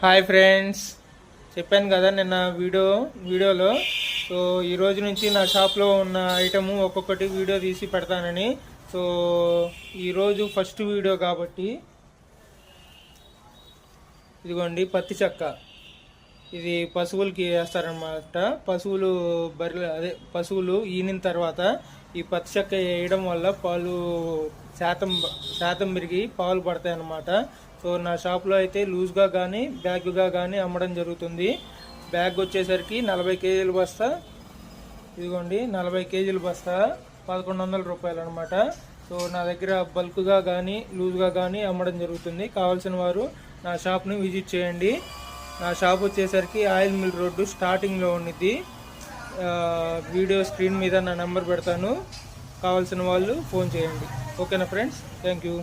Hi friends, చెప్పాను కదా నిన్న వీడియోలో. సో ఈ రోజు నుంచి నా షాప్లో ఉన్న ఐటము ఒక్కొక్కటి వీడియో తీసి పెడతానని. సో ఈరోజు ఫస్ట్ వీడియో కాబట్టి ఇదిగోండి పత్తి చెక్క. ఇది పశువులకి వేస్తారనమాట. పశువులు ఈనిన తర్వాత ఈ పత్తి చెక్క వేయడం వల్ల పాలు శాతం పెరిగి పాలు పడతాయి అన్నమాట. సో నా షాప్లో అయితే లూజ్గా కానీ బ్యాగ్గా కానీ అమ్మడం జరుగుతుంది. బ్యాగ్ వచ్చేసరికి 40 కేజీల బస్తా. ఇదిగోండి 40 కేజీల బస్తా 1100 రూపాయలు అనమాట. సో నా దగ్గర బల్క్గా కానీ లూజ్గా కానీ అమ్మడం జరుగుతుంది. కావాల్సిన వారు నా షాప్ని విజిట్ చేయండి. నా షాప్ వచ్చేసరికి ఆయిల్ మిల్ రోడ్డు స్టార్టింగ్లో ఉన్నది. వీడియో స్క్రీన్ మీద నా నెంబర్ పెడతాను, కావాల్సిన వాళ్ళు ఫోన్ చేయండి. ఓకేనా ఫ్రెండ్స్, థ్యాంక్ యూ.